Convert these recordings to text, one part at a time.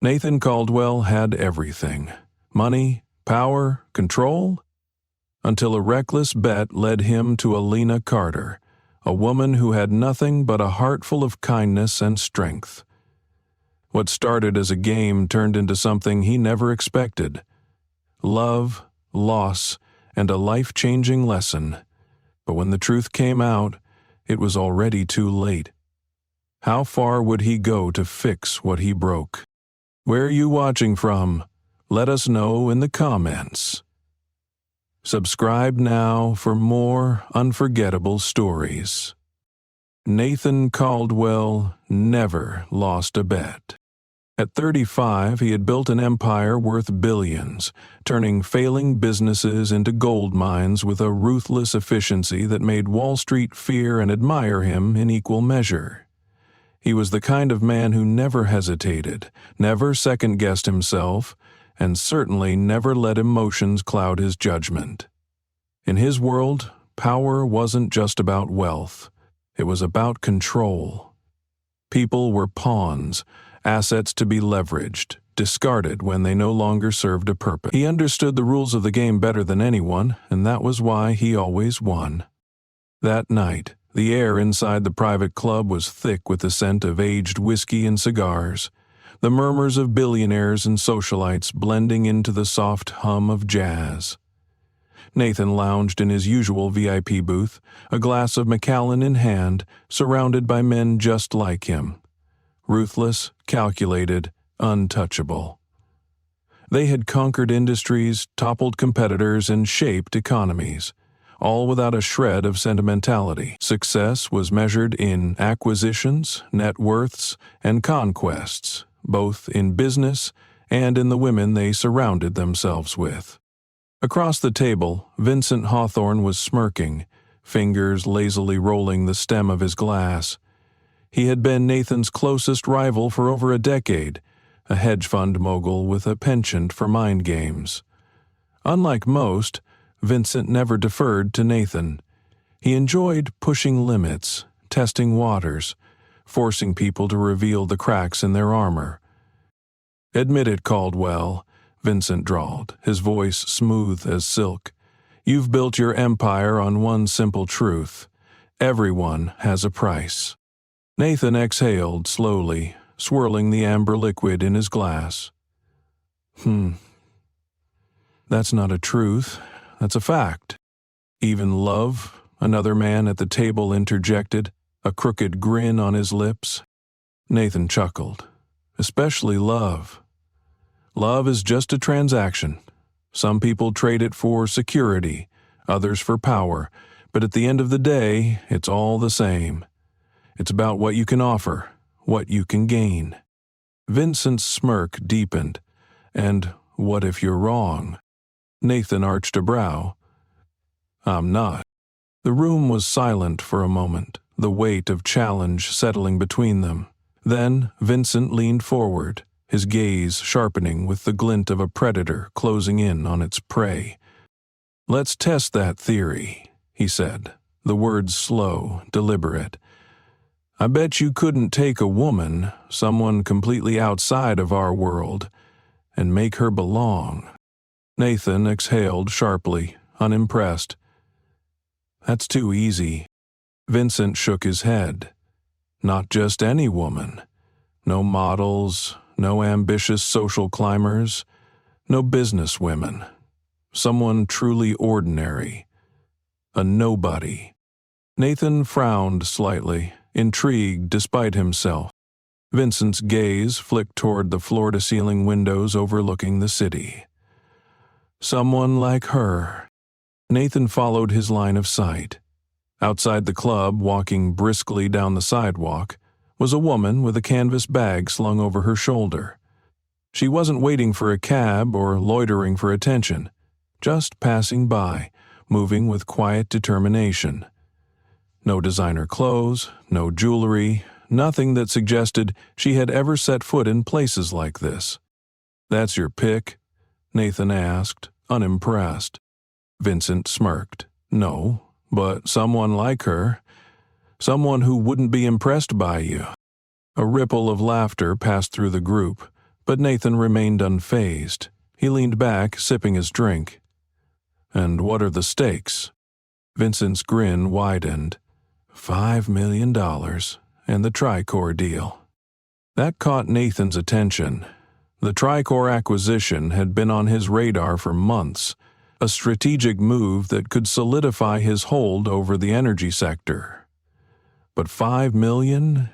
Nathan Caldwell had everything: money, power, control, until a reckless bet led him to Alina Carter, a woman who had nothing but a heart full of kindness and strength. What started as a game turned into something he never expected: love, loss, and a life-changing lesson. But when the truth came out, it was already too late. How far would he go to fix what he broke? Where are you watching from? Let us know in the comments. Subscribe now for more unforgettable stories. Nathan Caldwell never lost a bet. At 35, he had built an empire worth billions, turning failing businesses into gold mines with a ruthless efficiency that made Wall Street fear and admire him in equal measure. He was the kind of man who never hesitated, never second-guessed himself, and certainly never let emotions cloud his judgment. In his world, power wasn't just about wealth. It was about control. People were pawns, assets to be leveraged, discarded when they no longer served a purpose. He understood the rules of the game better than anyone, and that was why he always won. That night, the air inside the private club was thick with the scent of aged whiskey and cigars, the murmurs of billionaires and socialites blending into the soft hum of jazz. Nathan lounged in his usual VIP booth, a glass of Macallan in hand, surrounded by men just like him. Ruthless, calculated, untouchable. They had conquered industries, toppled competitors, and shaped economies, all without a shred of sentimentality. Success was measured in acquisitions, net worths, and conquests, both in business and in the women they surrounded themselves with. Across the table, Vincent Hawthorne was smirking, fingers lazily rolling the stem of his glass. He had been Nathan's closest rival for over a decade, a hedge fund mogul with a penchant for mind games. Unlike most, Vincent never deferred to Nathan. He enjoyed pushing limits, testing waters, forcing people to reveal the cracks in their armor. "Admit it, Caldwell," Vincent drawled, his voice smooth as silk. "You've built your empire on one simple truth: everyone has a price." Nathan exhaled slowly, swirling the amber liquid in his glass. That's not a truth. That's a fact." "Even love?" another man at the table interjected, a crooked grin on his lips. Nathan chuckled. "Especially love. Love is just a transaction. Some people trade it for security, others for power, but at the end of the day, it's all the same. It's about what you can offer, what you can gain." Vincent's smirk deepened. "And what if you're wrong?" Nathan arched a brow. "I'm not." The room was silent for a moment, the weight of challenge settling between them. Then Vincent leaned forward, his gaze sharpening with the glint of a predator closing in on its prey. "Let's test that theory," he said, the words slow, deliberate. "I bet you couldn't take a woman, someone completely outside of our world, and make her belong." Nathan exhaled sharply, unimpressed. "That's too easy." Vincent shook his head. "Not just any woman. No models, no ambitious social climbers, no business women. Someone truly ordinary. A nobody." Nathan frowned slightly, intrigued despite himself. Vincent's gaze flicked toward the floor-to-ceiling windows overlooking the city. "Someone like her." Nathan followed his line of sight. Outside the club, walking briskly down the sidewalk, was a woman with a canvas bag slung over her shoulder. She wasn't waiting for a cab or loitering for attention, just passing by, moving with quiet determination. No designer clothes, no jewelry, nothing that suggested she had ever set foot in places like this. "That's your pick?" Nathan asked, unimpressed. Vincent smirked. "No, but someone like her. Someone who wouldn't be impressed by you." A ripple of laughter passed through the group, But Nathan remained unfazed. He leaned back, sipping his drink. "And what are the stakes?" Vincent's grin widened. $5 million, and the Tricor deal. That caught Nathan's attention. The Tricor acquisition had been on his radar for months, a strategic move that could solidify his hold over the energy sector. But $5 million?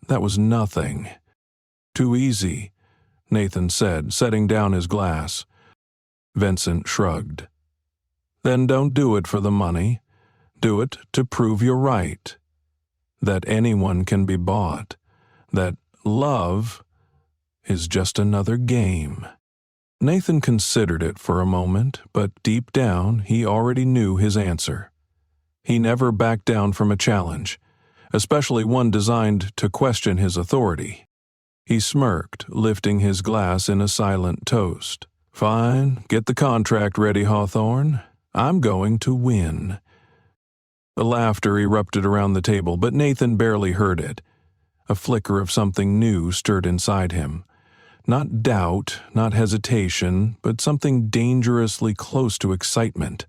That was nothing. "Too easy," Nathan said, setting down his glass. Vincent shrugged. "Then don't do it for the money. Do it to prove you're right. That anyone can be bought. That love is just another game." Nathan considered it for a moment, but deep down he already knew his answer. He never backed down from a challenge, especially one designed to question his authority. He smirked, lifting his glass in a silent toast. "Fine, get the contract ready, Hawthorne. I'm going to win." The laughter erupted around the table, but Nathan barely heard it. A flicker of something new stirred inside him. Not doubt, not hesitation, but something dangerously close to excitement.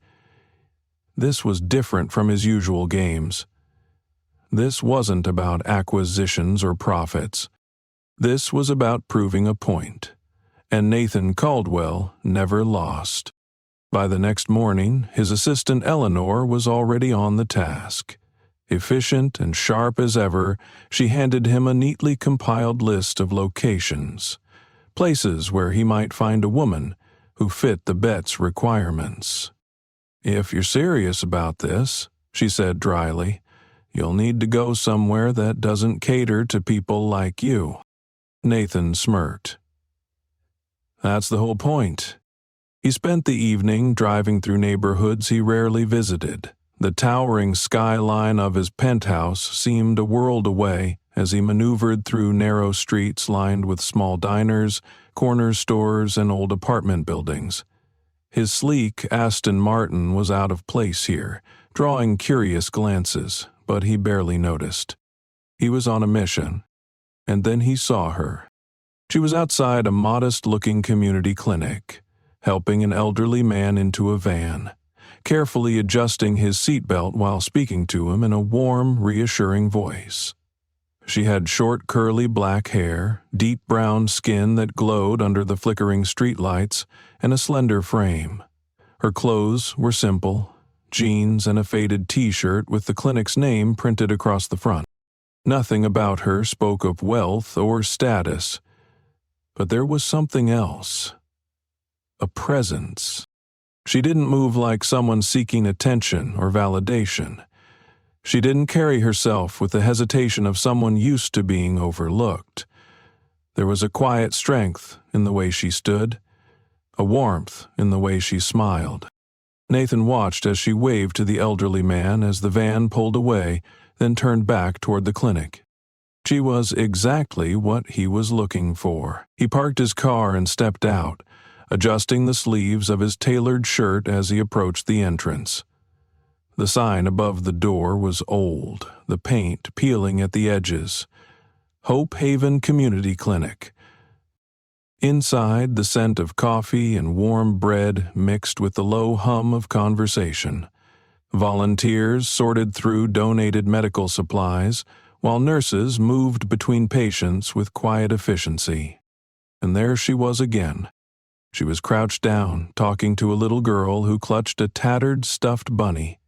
This was different from his usual games. This wasn't about acquisitions or profits. This was about proving a point. And Nathan Caldwell never lost. By the next morning, his assistant Eleanor was already on the task. Efficient and sharp as ever, she handed him a neatly compiled list of locations, places where he might find a woman who fit the bet's requirements. "If you're serious about this," she said dryly, "you'll need to go somewhere that doesn't cater to people like you." Nathan smirked. That's the whole point. He spent the evening driving through neighborhoods he rarely visited. The towering skyline of his penthouse seemed a world away as he maneuvered through narrow streets lined with small diners, corner stores, and old apartment buildings. His sleek Aston Martin was out of place here, drawing curious glances, but he barely noticed. He was on a mission. And then he saw her. She was outside a modest-looking community clinic, helping an elderly man into a van, carefully adjusting his seatbelt while speaking to him in a warm, reassuring voice. She had short, curly black hair, deep brown skin that glowed under the flickering streetlights, and a slender frame. Her clothes were simple, jeans and a faded t-shirt with the clinic's name printed across the front. Nothing about her spoke of wealth or status, but there was something else. A presence. She didn't move like someone seeking attention or validation. She didn't carry herself with the hesitation of someone used to being overlooked. There was a quiet strength in the way she stood, a warmth in the way she smiled. Nathan watched as she waved to the elderly man as the van pulled away, then turned back toward the clinic. She was exactly what he was looking for. He parked his car and stepped out, adjusting the sleeves of his tailored shirt as he approached the entrance. The sign above the door was old, the paint peeling at the edges. Hope Haven Community Clinic. Inside, the scent of coffee and warm bread mixed with the low hum of conversation. Volunteers sorted through donated medical supplies, while nurses moved between patients with quiet efficiency. And there she was again. She was crouched down, talking to a little girl who clutched a tattered stuffed bunny.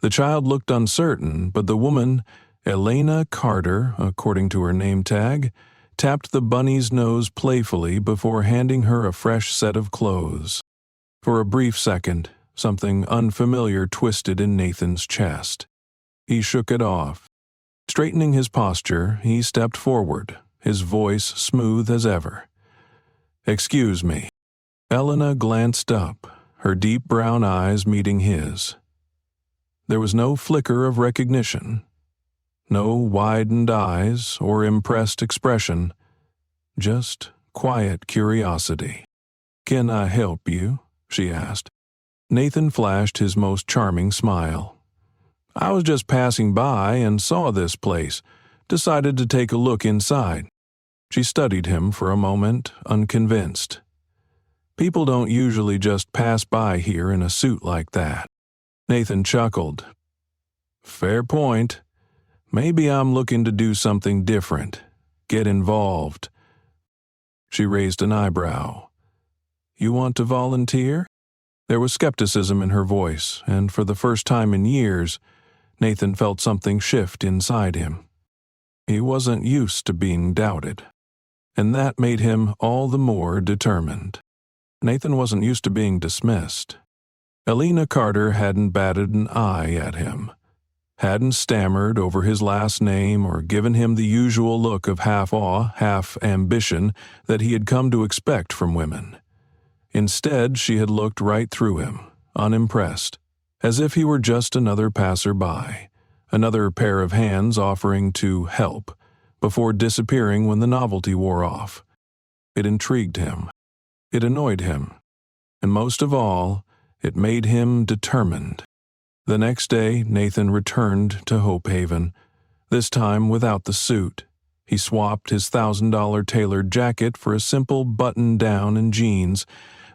The child looked uncertain, but the woman, Elena Carter, according to her name tag, tapped the bunny's nose playfully before handing her a fresh set of clothes. For a brief second, something unfamiliar twisted in Nathan's chest. He shook it off. Straightening his posture, he stepped forward, his voice smooth as ever. "Excuse me." Elena glanced up, her deep brown eyes meeting his. There was no flicker of recognition, no widened eyes or impressed expression, just quiet curiosity. "Can I help you?" she asked. Nathan flashed his most charming smile. "I was just passing by and saw this place. Decided to take a look inside." She studied him for a moment, unconvinced. People don't usually just pass by here in a suit like that. Nathan chuckled. Fair point. Maybe I'm looking to do something different. Get involved. She raised an eyebrow. You want to volunteer? There was skepticism in her voice, and for the first time in years, Nathan felt something shift inside him. He wasn't used to being doubted, and that made him all the more determined. Nathan wasn't used to being dismissed. Alina Carter hadn't batted an eye at him, hadn't stammered over his last name or given him the usual look of half awe, half ambition that he had come to expect from women. Instead, she had looked right through him, unimpressed, as if he were just another passer-by, another pair of hands offering to help, before disappearing when the novelty wore off. It intrigued him. It annoyed him. And most of all, it made him determined. The next day, Nathan returned to Hope Haven, this time without the suit. He swapped his $1,000 tailored jacket for a simple button-down and jeans,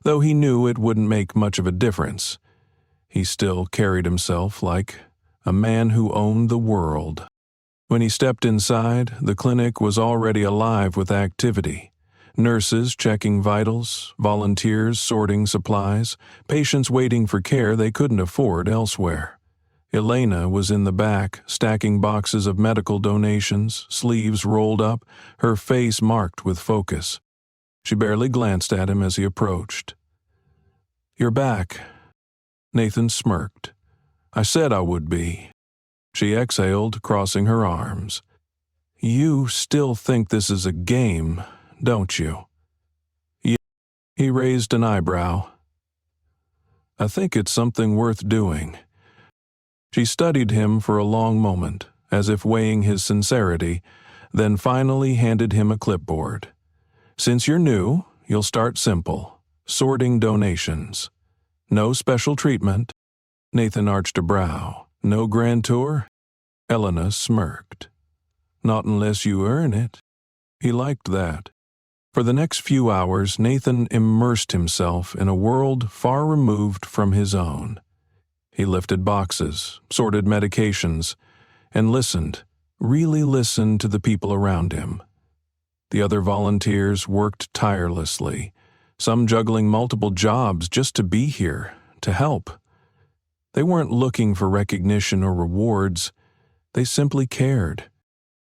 though he knew it wouldn't make much of a difference. He still carried himself like a man who owned the world. When he stepped inside, the clinic was already alive with activity. Nurses checking vitals, volunteers sorting supplies, patients waiting for care they couldn't afford elsewhere. Elena was in the back, stacking boxes of medical donations, sleeves rolled up, her face marked with focus. She barely glanced at him as he approached. "You're back." Nathan smirked. "I said I would be." She exhaled, crossing her arms. "You still think this is a game, don't you?" He raised an eyebrow. "I think it's something worth doing." She studied him for a long moment, as if weighing his sincerity, then finally handed him a clipboard. "Since you're new, you'll start simple, sorting donations. No special treatment." Nathan arched a brow. "No grand tour?" Elena smirked. "Not unless you earn it." He liked that. For the next few hours, Nathan immersed himself in a world far removed from his own. He lifted boxes, sorted medications, and listened, really listened to the people around him. The other volunteers worked tirelessly, some juggling multiple jobs just to be here, to help. They weren't looking for recognition or rewards. They simply cared.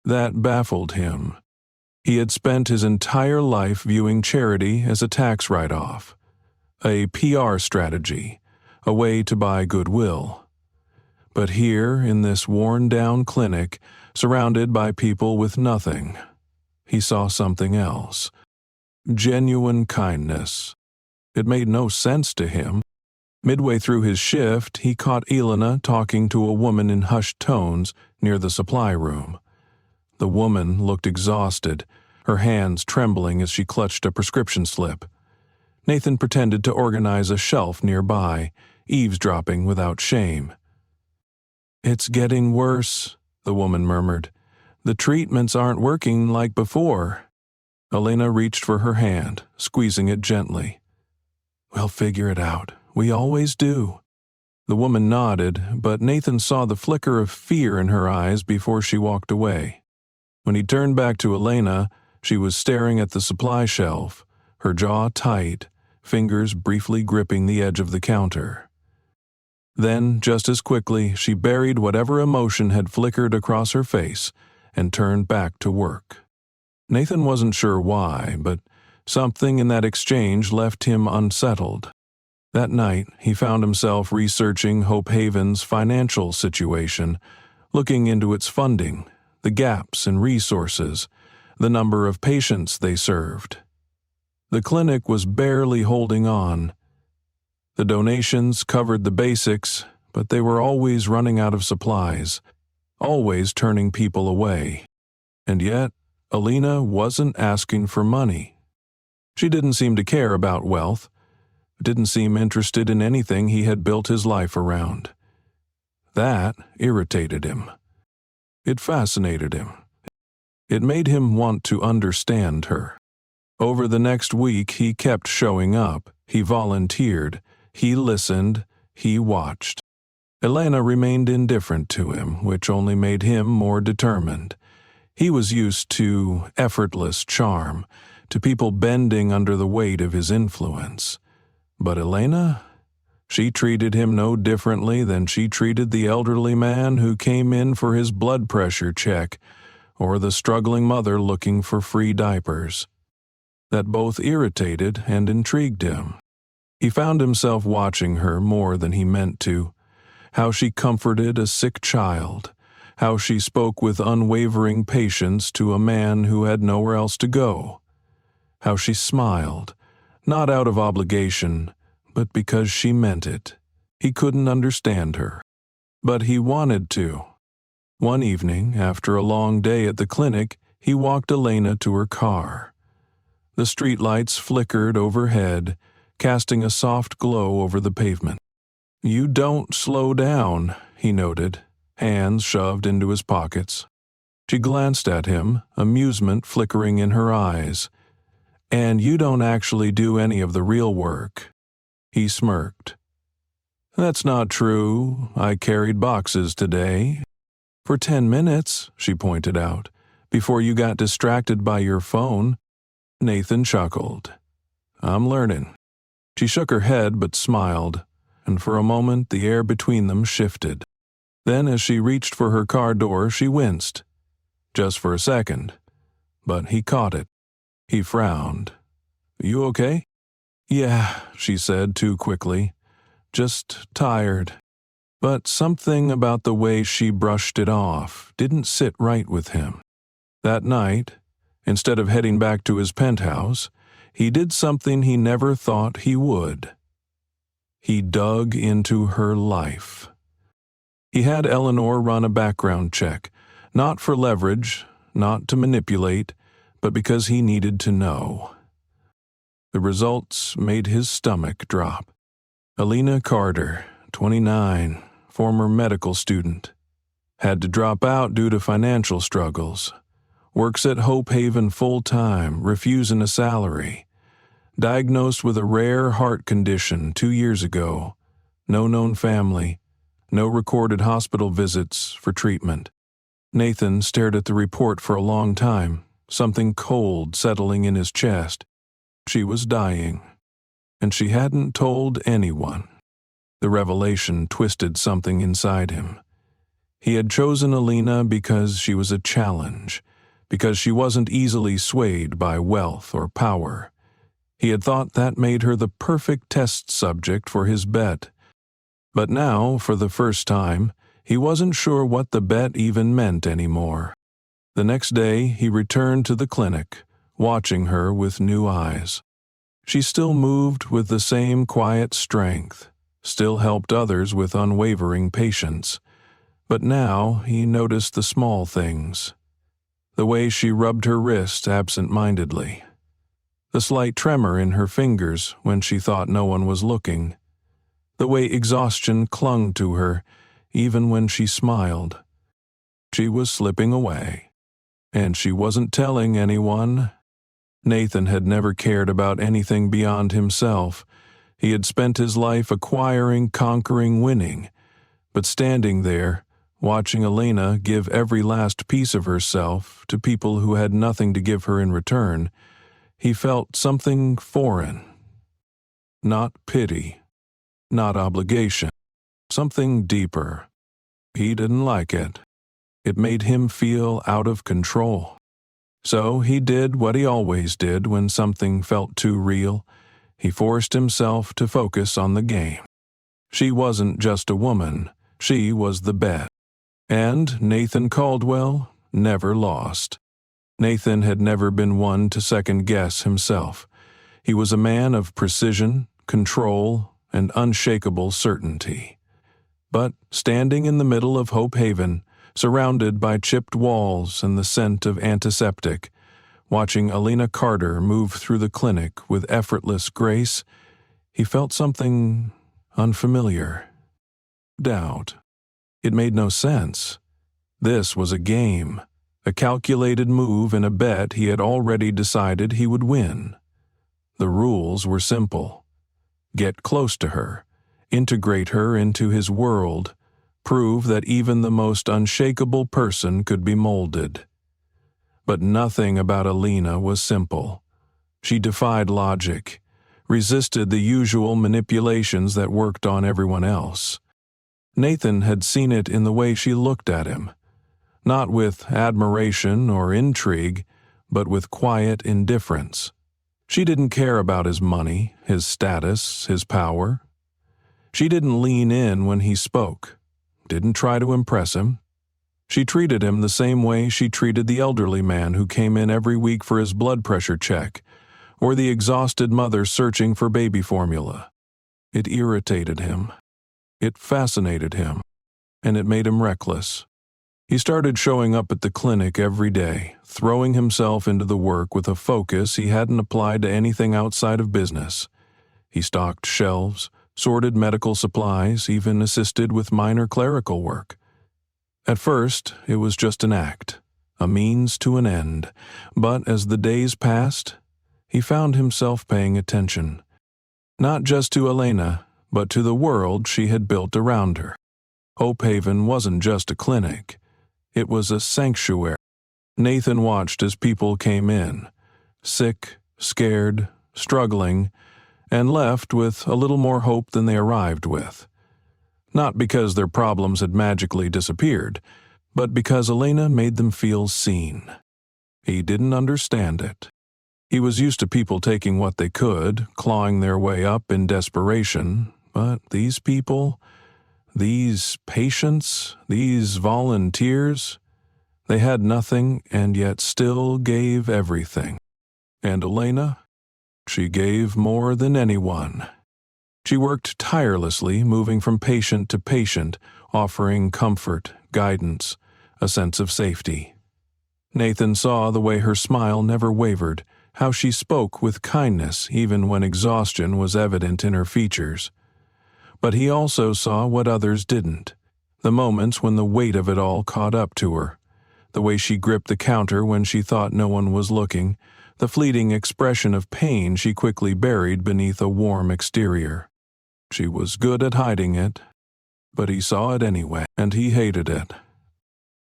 That baffled him. He had spent his entire life viewing charity as a tax write-off, a PR strategy, a way to buy goodwill. But here, in this worn-down clinic, surrounded by people with nothing, he saw something else. Genuine kindness. It made no sense to him. Midway through his shift, he caught Elena talking to a woman in hushed tones near the supply room. The woman looked exhausted, her hands trembling as she clutched a prescription slip. Nathan pretended to organize a shelf nearby, eavesdropping without shame. "It's getting worse," the woman murmured. "The treatments aren't working like before." Elena reached for her hand, squeezing it gently. "We'll figure it out. We always do." The woman nodded, but Nathan saw the flicker of fear in her eyes before she walked away. When he turned back to Elena, she was staring at the supply shelf, her jaw tight, fingers briefly gripping the edge of the counter. Then, just as quickly, she buried whatever emotion had flickered across her face and turned back to work. Nathan wasn't sure why, but something in that exchange left him unsettled. That night, he found himself researching Hope Haven's financial situation, looking into its funding, the gaps in resources, the number of patients they served. The clinic was barely holding on. The donations covered the basics, but they were always running out of supplies, always turning people away. And yet, Alina wasn't asking for money. She didn't seem to care about wealth, didn't seem interested in anything he had built his life around. That irritated him. It fascinated him. It made him want to understand her. Over the next week, he kept showing up. He volunteered. He listened. He watched. Elena remained indifferent to him, which only made him more determined. He was used to effortless charm, to people bending under the weight of his influence. But Elena? She treated him no differently than she treated the elderly man who came in for his blood pressure check, or the struggling mother looking for free diapers. That both irritated and intrigued him. He found himself watching her more than he meant to. How she comforted a sick child, how she spoke with unwavering patience to a man who had nowhere else to go, how she smiled, not out of obligation, but because she meant it. He couldn't understand her, but he wanted to. One evening, after a long day at the clinic, he walked Elena to her car. The streetlights flickered overhead, casting a soft glow over the pavement. "You don't slow down," he noted, hands shoved into his pockets. She glanced at him, amusement flickering in her eyes. "And you don't actually do any of the real work." He smirked. "That's not true. I carried boxes today." "For 10 minutes," she pointed out, "before you got distracted by your phone." Nathan chuckled. "I'm learning." She shook her head but smiled, and for a moment the air between them shifted. Then as she reached for her car door, she winced. Just for a second. But he caught it. He frowned. "You okay?" "Yeah," she said too quickly. "Just tired." But something about the way she brushed it off didn't sit right with him. That night, instead of heading back to his penthouse, he did something he never thought he would. He dug into her life. He had Eleanor run a background check, not for leverage, not to manipulate, but because he needed to know. The results made his stomach drop. Elena Carter, 29, former medical student. Had to drop out due to financial struggles. Works at Hope Haven full-time, refusing a salary. Diagnosed with a rare heart condition 2 years ago. No known family. No recorded hospital visits for treatment. Nathan stared at the report for a long time, something cold settling in his chest. She was dying. And she hadn't told anyone. The revelation twisted something inside him. He had chosen Elena because she was a challenge, because she wasn't easily swayed by wealth or power. He had thought that made her the perfect test subject for his bet. But now, for the first time, he wasn't sure what the bet even meant anymore. The next day, he returned to the clinic, watching her with new eyes. She still moved with the same quiet strength, still helped others with unwavering patience. But now he noticed the small things. The way she rubbed her wrist absent-mindedly. The slight tremor in her fingers when she thought no one was looking. The way exhaustion clung to her, even when she smiled. She was slipping away. And she wasn't telling anyone. Nathan had never cared about anything beyond himself. He had spent his life acquiring, conquering, winning. But standing there, watching Elena give every last piece of herself to people who had nothing to give her in return, he felt something foreign. Not pity. Not obligation. Something deeper. He didn't like it. It made him feel out of control. So he did what he always did when something felt too real. He forced himself to focus on the game. She wasn't just a woman. She was the bet. And Nathan Caldwell never lost. Nathan had never been one to second-guess himself. He was a man of precision, control, and unshakable certainty. But standing in the middle of Hope Haven, surrounded by chipped walls and the scent of antiseptic, watching Elena Carter move through the clinic with effortless grace, he felt something unfamiliar. Doubt. It made no sense. This was a game. a calculated move in a bet he had already decided he would win. The rules were simple. Get close to her, integrate her into his world, prove that even the most unshakable person could be molded. But nothing about Alina was simple. She defied logic, resisted the usual manipulations that worked on everyone else. Nathan had seen it in the way she looked at him, not with admiration or intrigue, but with quiet indifference. She didn't care about his money, his status, his power. She didn't lean in when he spoke, didn't try to impress him. She treated him the same way she treated the elderly man who came in every week for his blood pressure check, or the exhausted mother searching for baby formula. It irritated him. It fascinated him, and it made him reckless. He started showing up at the clinic every day, throwing himself into the work with a focus he hadn't applied to anything outside of business. He stocked shelves, sorted medical supplies, even assisted with minor clerical work. At first, it was just an act, a means to an end, but as the days passed, he found himself paying attention, not just to Elena, but to the world she had built around her. Hope Haven wasn't just a clinic. It was a sanctuary. Nathan watched as people came in, sick, scared, struggling, and left with a little more hope than they arrived with. Not because their problems had magically disappeared, but because Elena made them feel seen. He didn't understand it. He was used to people taking what they could, clawing their way up in desperation, but these people, these patients, these volunteers, they had nothing and yet still gave everything. And Elena? She gave more than anyone. She worked tirelessly, moving from patient to patient, offering comfort, guidance, a sense of safety. Nathan saw the way her smile never wavered, how she spoke with kindness even when exhaustion was evident in her features. But he also saw what others didn't, the moments when the weight of it all caught up to her, the way she gripped the counter when she thought no one was looking, the fleeting expression of pain she quickly buried beneath a warm exterior. She was good at hiding it, but he saw it anyway, and he hated it.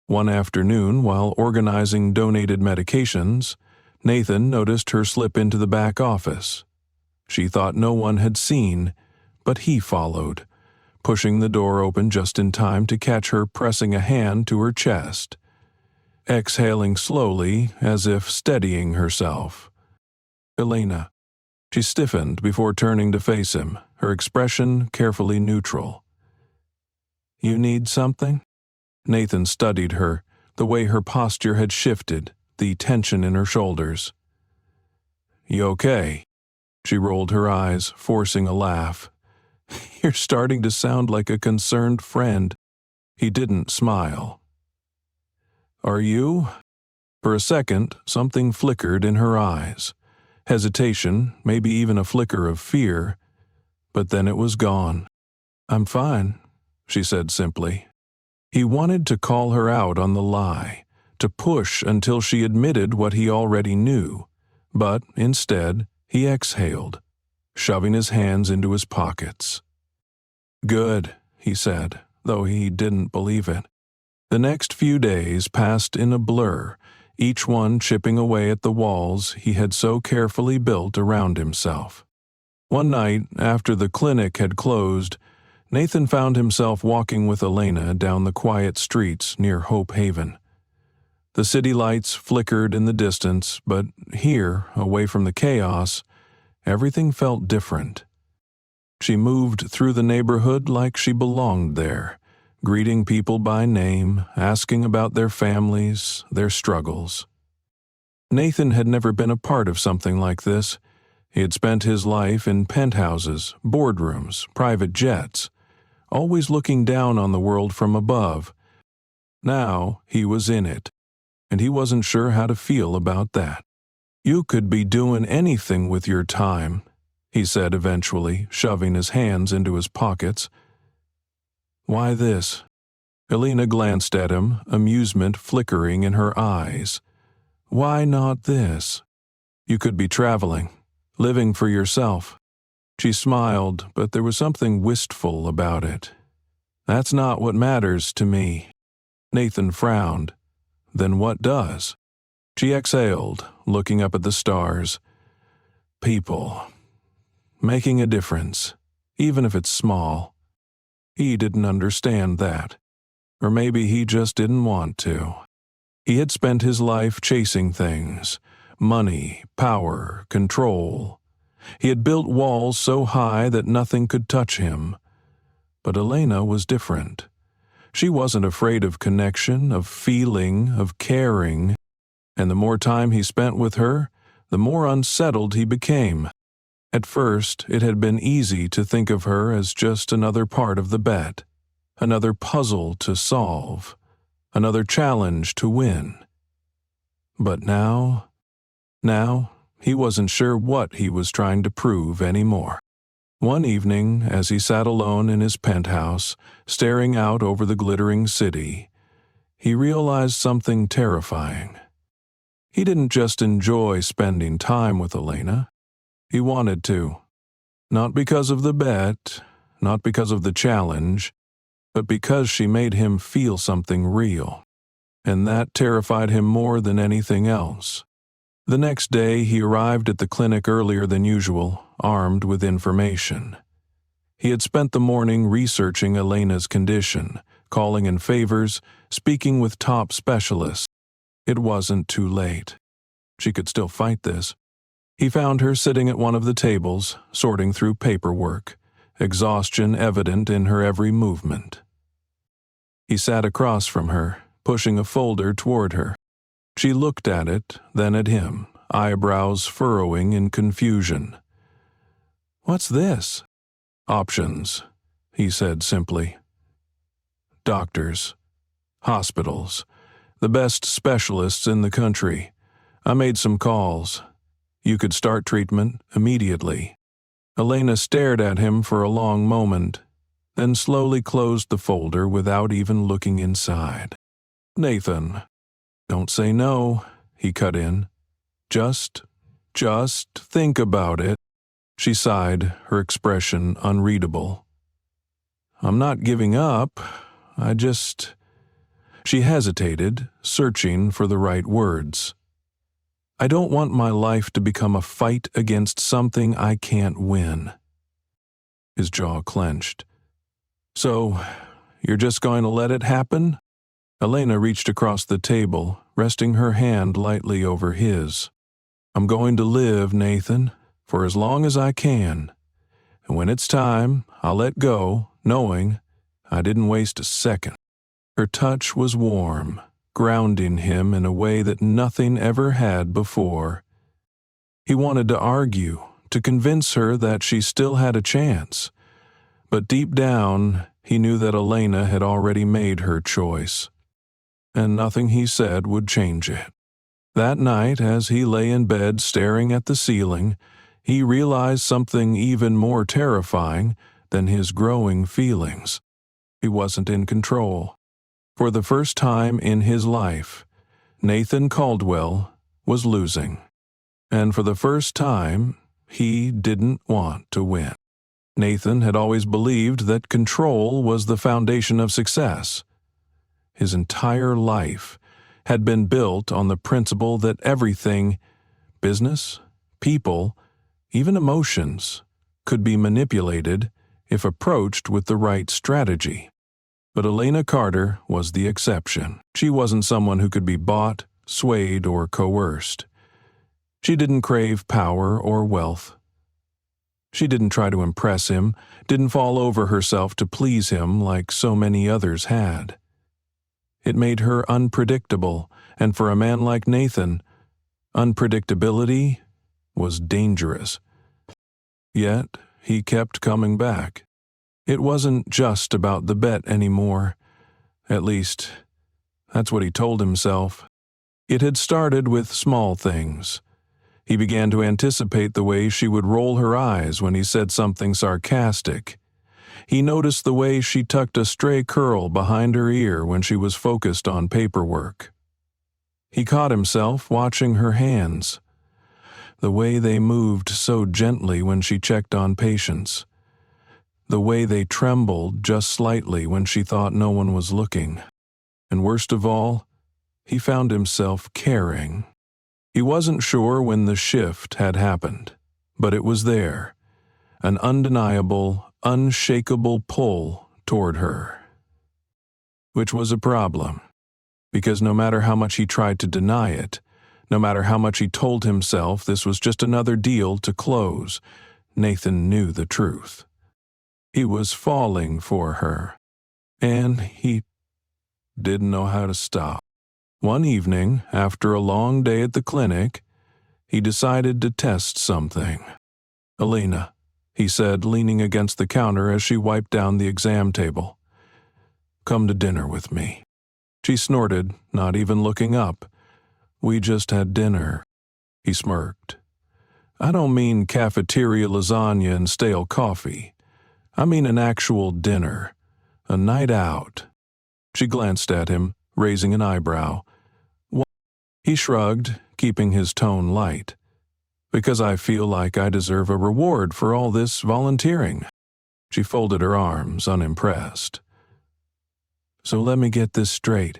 One afternoon, while organizing donated medications, Nathan noticed her slip into the back office. She thought no one had seen, but he followed, pushing the door open just in time to catch her pressing a hand to her chest, exhaling slowly as if steadying herself. Elena. She stiffened before turning to face him, her expression carefully neutral. You need something? Nathan studied her, the way her posture had shifted, the tension in her shoulders. You okay? She rolled her eyes, forcing a laugh. You're starting to sound like a concerned friend. He didn't smile. Are you? For a second, something flickered in her eyes. Hesitation, maybe even a flicker of fear, but then it was gone. I'm fine, she said simply. He wanted to call her out on the lie, to push until she admitted what he already knew, but instead he exhaled, shoving his hands into his pockets. Good, he said, though he didn't believe it. The next few days passed in a blur, each one chipping away at the walls he had so carefully built around himself. One night, after the clinic had closed, Nathan found himself walking with Elena down the quiet streets near Hope Haven. The city lights flickered in the distance, but here, away from the chaos, everything felt different. She moved through the neighborhood like she belonged there, greeting people by name, asking about their families, their struggles. Nathan had never been a part of something like this. He had spent his life in penthouses, boardrooms, private jets, always looking down on the world from above. Now he was in it, and he wasn't sure how to feel about that. You could be doing anything with your time, he said eventually, shoving his hands into his pockets. Why this? Elena glanced at him, amusement flickering in her eyes. Why not this? You could be traveling, living for yourself. She smiled, but there was something wistful about it. That's not what matters to me. Nathan frowned. Then what does? She exhaled, looking up at the stars. People. Making a difference, even if it's small. He didn't understand that. Or maybe he just didn't want to. He had spent his life chasing things. Money, power, control. He had built walls so high that nothing could touch him. But Elena was different. She wasn't afraid of connection, of feeling, of caring. And the more time he spent with her, the more unsettled he became. At first, it had been easy to think of her as just another part of the bet, another puzzle to solve, another challenge to win. But now he wasn't sure what he was trying to prove anymore. One evening, as he sat alone in his penthouse, staring out over the glittering city, he realized something terrifying. He didn't just enjoy spending time with Elena. He wanted to. Not because of the bet, not because of the challenge, but because she made him feel something real. And that terrified him more than anything else. The next day, he arrived at the clinic earlier than usual, armed with information. He had spent the morning researching Elena's condition, calling in favors, speaking with top specialists. It wasn't too late. She could still fight this. He found her sitting at one of the tables, sorting through paperwork, exhaustion evident in her every movement. He sat across from her, pushing a folder toward her. She looked at it, then at him, eyebrows furrowing in confusion. "What's this?" "Options," he said simply. "Doctors. Hospitals. The best specialists in the country. I made some calls. You could start treatment immediately." Elena stared at him for a long moment, then slowly closed the folder without even looking inside. "Nathan, don't say no," he cut in. Just think about it." She sighed, her expression unreadable. "I'm not giving up. She hesitated, searching for the right words. "I don't want my life to become a fight against something I can't win." His jaw clenched. "So, you're just going to let it happen?" Elena reached across the table, resting her hand lightly over his. "I'm going to live, Nathan, for as long as I can. And when it's time, I'll let go, knowing I didn't waste a second." Her touch was warm, grounding him in a way that nothing ever had before. He wanted to argue, to convince her that she still had a chance. But deep down, he knew that Elena had already made her choice. And nothing he said would change it. That night, as he lay in bed staring at the ceiling, he realized something even more terrifying than his growing feelings. He wasn't in control. For the first time in his life, Nathan Caldwell was losing. And for the first time, he didn't want to win. Nathan had always believed that control was the foundation of success. His entire life had been built on the principle that everything, business, people, even emotions, could be manipulated if approached with the right strategy. But Elena Carter was the exception. She wasn't someone who could be bought, swayed, or coerced. She didn't crave power or wealth. She didn't try to impress him, didn't fall over herself to please him like so many others had. It made her unpredictable, and for a man like Nathan, unpredictability was dangerous. Yet, he kept coming back. It wasn't just about the bet anymore. At least, that's what he told himself. It had started with small things. He began to anticipate the way she would roll her eyes when he said something sarcastic. He noticed the way she tucked a stray curl behind her ear when she was focused on paperwork. He caught himself watching her hands, the way they moved so gently when she checked on patients, the way they trembled just slightly when she thought no one was looking. And worst of all, he found himself caring. He wasn't sure when the shift had happened, but it was there, an undeniable, unshakable pull toward her. Which was a problem, because no matter how much he tried to deny it, no matter how much he told himself this was just another deal to close, Nathan knew the truth. He was falling for her, and he didn't know how to stop. One evening, after a long day at the clinic, he decided to test something. "Elena," he said, leaning against the counter as she wiped down the exam table. "Come to dinner with me." She snorted, not even looking up. "We just had dinner." He smirked. "I don't mean cafeteria lasagna and stale coffee. I mean an actual dinner, a night out." She glanced at him, raising an eyebrow. "What?" He shrugged, keeping his tone light. "Because I feel like I deserve a reward for all this volunteering." She folded her arms, unimpressed. "So let me get this straight.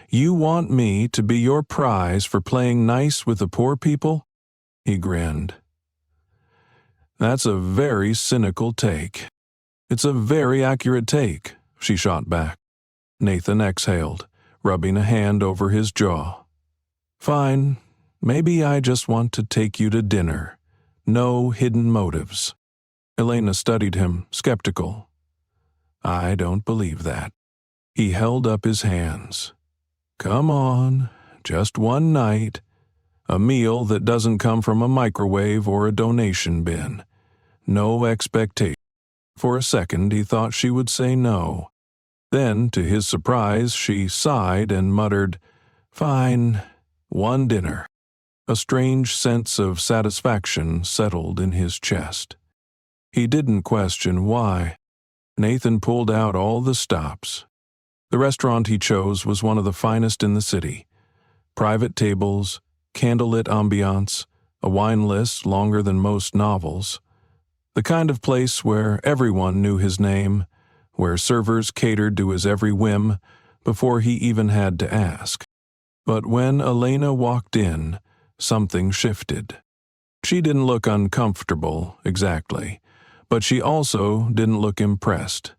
You want me to be your prize for playing nice with the poor people?" He grinned. "That's a very cynical take." "It's a very accurate take," she shot back. Nathan exhaled, rubbing a hand over his jaw. "Fine, maybe I just want to take you to dinner. No hidden motives." Elena studied him, skeptical. "I don't believe that." He held up his hands. "Come on, just one night. A meal that doesn't come from a microwave or a donation bin. No expectation." For a second he thought she would say no. Then, to his surprise, she sighed and muttered, "Fine, one dinner." A strange sense of satisfaction settled in his chest. He didn't question why. Nathan pulled out all the stops. The restaurant he chose was one of the finest in the city. Private tables, candlelit ambiance, a wine list longer than most novels. The kind of place where everyone knew his name, where servers catered to his every whim before he even had to ask. But when Elena walked in, something shifted. She didn't look uncomfortable, exactly, but she also didn't look impressed.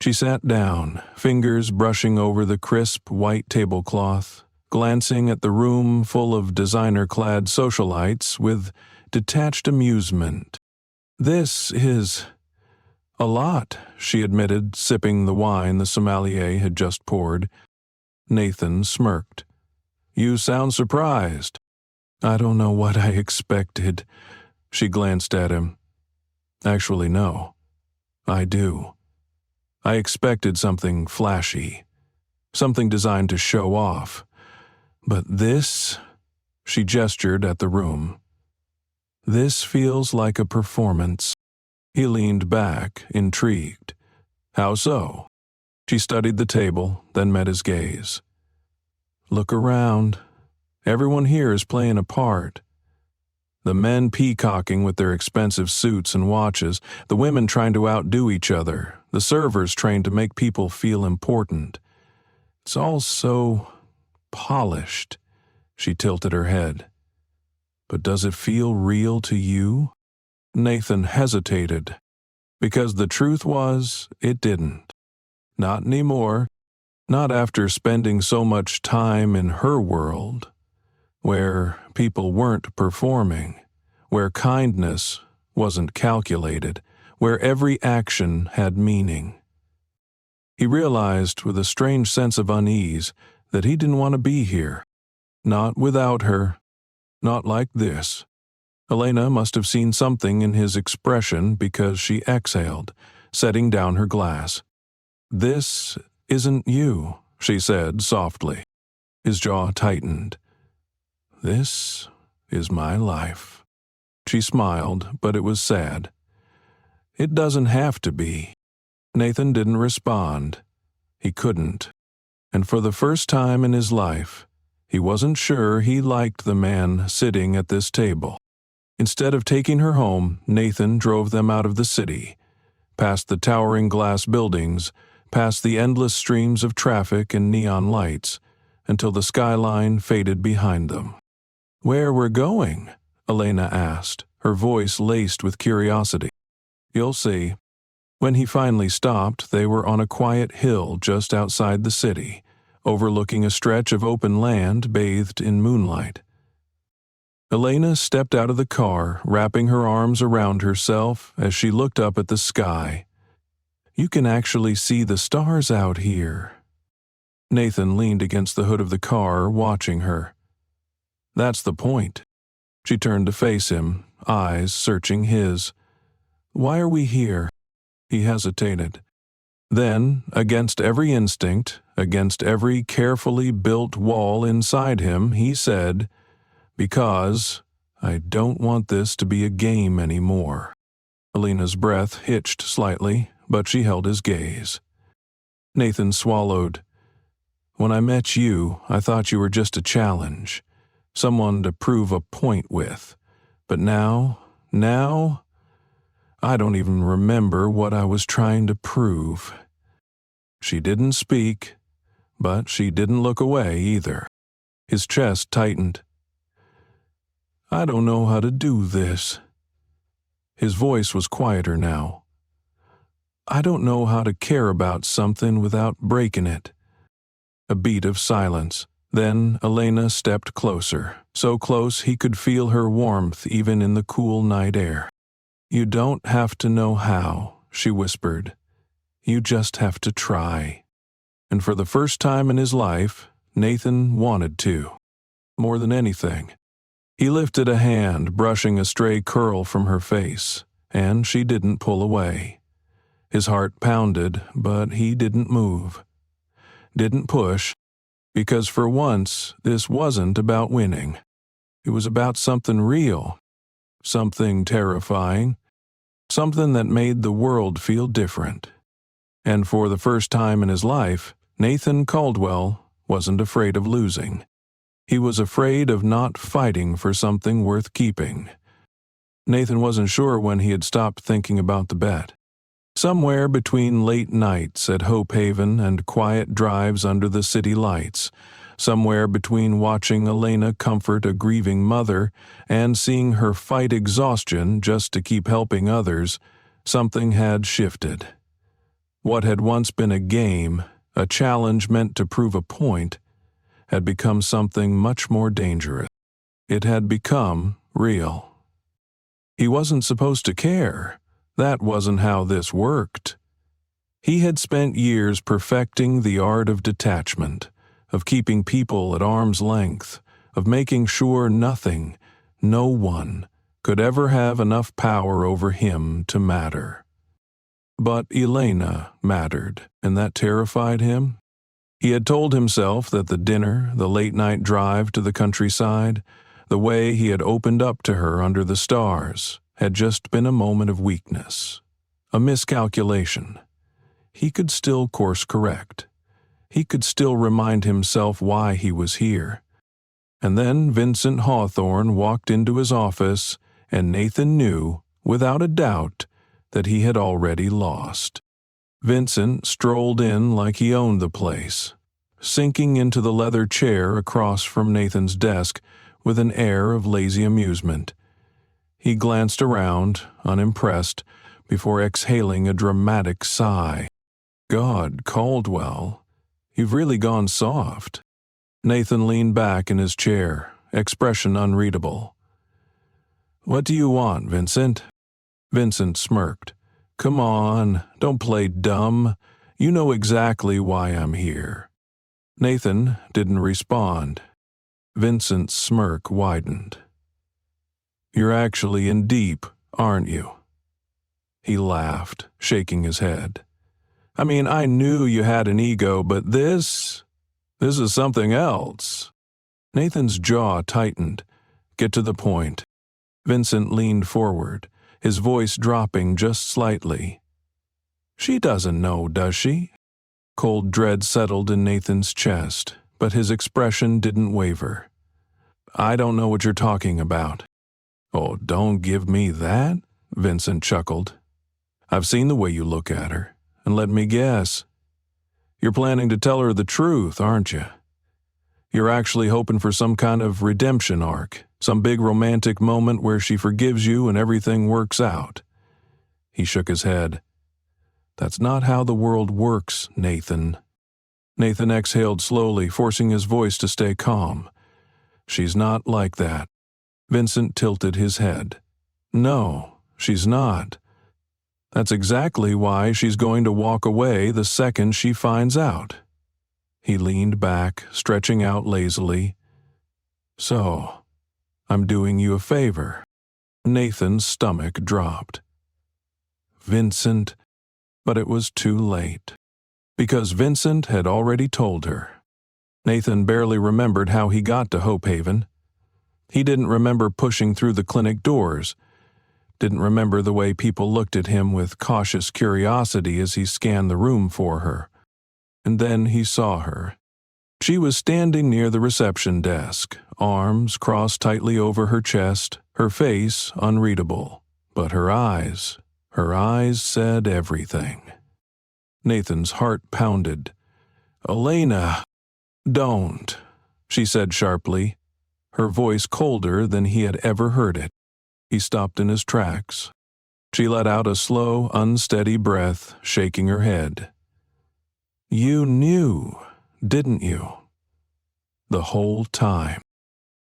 She sat down, fingers brushing over the crisp white tablecloth, glancing at the room full of designer-clad socialites with detached amusement. "This is a lot," she admitted, sipping the wine the sommelier had just poured. Nathan smirked. "You sound surprised." "I don't know what I expected." She glanced at him. "Actually, no. I do. I expected something flashy, something designed to show off. But this," she gestured at the room, "this feels like a performance." He leaned back, intrigued. "How so?" She studied the table, then met his gaze. "Look around. Everyone here is playing a part. The men peacocking with their expensive suits and watches, the women trying to outdo each other, the servers trained to make people feel important. It's all so polished." She tilted her head. "But does it feel real to you?" Nathan hesitated, because the truth was, it didn't. Not anymore. Not after spending so much time in her world, where people weren't performing, where kindness wasn't calculated, where every action had meaning. He realized with a strange sense of unease that he didn't want to be here. Not without her. Not like this. Elena must have seen something in his expression because she exhaled, setting down her glass. "This isn't you," she said softly. His jaw tightened. "This is my life." She smiled, but it was sad. It doesn't have to be. Nathan didn't respond. He couldn't. And for the first time in his life, he wasn't sure he liked the man sitting at this table. Instead of taking her home, Nathan drove them out of the city, past the towering glass buildings, past the endless streams of traffic and neon lights, until the skyline faded behind them. "Where we're going?" Elena asked, her voice laced with curiosity. "You'll see." When he finally stopped, they were on a quiet hill just outside the city, overlooking a stretch of open land bathed in moonlight. Elena stepped out of the car, wrapping her arms around herself as she looked up at the sky. "You can actually see the stars out here." Nathan leaned against the hood of the car, watching her. "That's the point." She turned to face him, eyes searching his. "Why are we here?" He hesitated. Then, against every instinct, against every carefully built wall inside him, he said, "Because I don't want this to be a game anymore." Elena's breath hitched slightly, but she held his gaze. Nathan swallowed. "When I met you, I thought you were just a challenge, someone to prove a point with. But now, I don't even remember what I was trying to prove." She didn't speak, but she didn't look away either. His chest tightened. "I don't know how to do this." His voice was quieter now. "I don't know how to care about something without breaking it." A beat of silence. Then Elena stepped closer, so close he could feel her warmth even in the cool night air. "You don't have to know how," she whispered. "You just have to try." And for the first time in his life, Nathan wanted to. More than anything. He lifted a hand, brushing a stray curl from her face, and she didn't pull away. His heart pounded, but he didn't move. Didn't push, because for once, this wasn't about winning. It was about something real, something terrifying, something that made the world feel different. And for the first time in his life, Nathan Caldwell wasn't afraid of losing. He was afraid of not fighting for something worth keeping. Nathan wasn't sure when he had stopped thinking about the bet. Somewhere between late nights at Hope Haven and quiet drives under the city lights, somewhere between watching Elena comfort a grieving mother and seeing her fight exhaustion just to keep helping others, something had shifted. What had once been a game, a challenge meant to prove a point, had become something much more dangerous. It had become real. He wasn't supposed to care. That wasn't how this worked. He had spent years perfecting the art of detachment, of keeping people at arm's length, of making sure nothing, no one, could ever have enough power over him to matter. But Elena mattered, and that terrified him. He had told himself that the dinner, the late-night drive to the countryside, the way he had opened up to her under the stars, had just been a moment of weakness, a miscalculation. He could still course correct. He could still remind himself why he was here. And then Vincent Hawthorne walked into his office, and Nathan knew, without a doubt, that he had already lost. Vincent strolled in like he owned the place, sinking into the leather chair across from Nathan's desk with an air of lazy amusement. He glanced around, unimpressed, before exhaling a dramatic sigh. "God, Caldwell, you've really gone soft." Nathan leaned back in his chair, expression unreadable. "What do you want, Vincent?" Vincent smirked. "Come on, don't play dumb. You know exactly why I'm here." Nathan didn't respond. Vincent's smirk widened. "You're actually in deep, aren't you?" He laughed, shaking his head. "I mean, I knew you had an ego, but this is something else." Nathan's jaw tightened. "Get to the point." Vincent leaned forward, his voice dropping just slightly. "She doesn't know, does she?" Cold dread settled in Nathan's chest, but his expression didn't waver. "I don't know what you're talking about." "Oh, don't give me that," Vincent chuckled. "I've seen the way you look at her, and let me guess. You're planning to tell her the truth, aren't you? You're actually hoping for some kind of redemption arc, some big romantic moment where she forgives you and everything works out." He shook his head. "That's not how the world works, Nathan." Nathan exhaled slowly, forcing his voice to stay calm. "She's not like that." Vincent tilted his head. "No, she's not. That's exactly why she's going to walk away the second she finds out." He leaned back, stretching out lazily. "So, I'm doing you a favor." Nathan's stomach dropped. "Vincent," but it was too late. Because Vincent had already told her. Nathan barely remembered how he got to Hope Haven. He didn't remember pushing through the clinic doors, didn't remember the way people looked at him with cautious curiosity as he scanned the room for her. And then he saw her. She was standing near the reception desk, arms crossed tightly over her chest, her face unreadable. But her eyes said everything. Nathan's heart pounded. "Elena, don't," she said sharply, her voice colder than he had ever heard it. He stopped in his tracks. She let out a slow, unsteady breath, shaking her head. "You knew, didn't you?" "The whole time."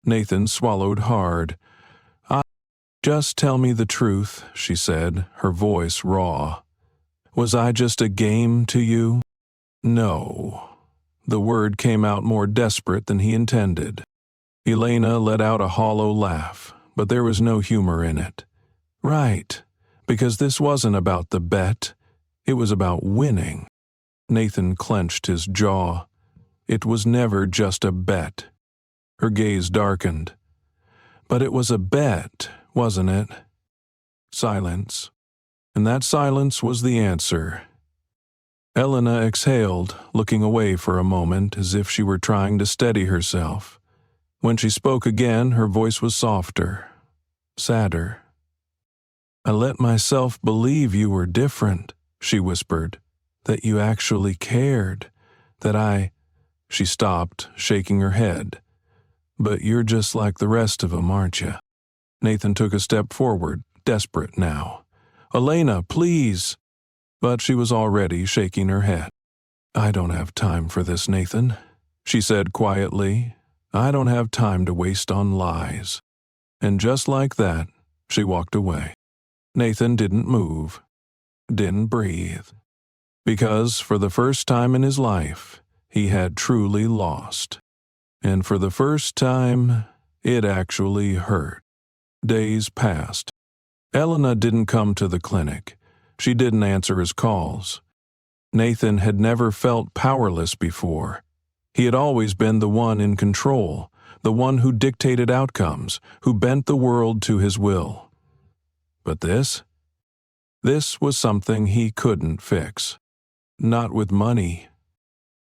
Nathan swallowed hard. "Just tell me the truth," she said, her voice raw. "Was I just a game to you?" "No." The word came out more desperate than he intended. Elena let out a hollow laugh, but there was no humor in it. "Right, because this wasn't about the bet. It was about winning." Nathan clenched his jaw. "It was never just a bet." Her gaze darkened. "But it was a bet, wasn't it?" Silence. And that silence was the answer. Elena exhaled, looking away for a moment as if she were trying to steady herself. When she spoke again, her voice was softer, sadder. "I let myself believe you were different," she whispered, "that you actually cared, that I—" She stopped, shaking her head. "But you're just like the rest of them, aren't you?" Nathan took a step forward, desperate now. "Elena, please!" But she was already shaking her head. "I don't have time for this, Nathan," she said quietly. "I don't have time to waste on lies." And just like that, she walked away. Nathan didn't move, didn't breathe. Because for the first time in his life, he had truly lost. And for the first time, it actually hurt. Days passed. Elena didn't come to the clinic. She didn't answer his calls. Nathan had never felt powerless before. He had always been the one in control, the one who dictated outcomes, who bent the world to his will. But this was something he couldn't fix. Not with money,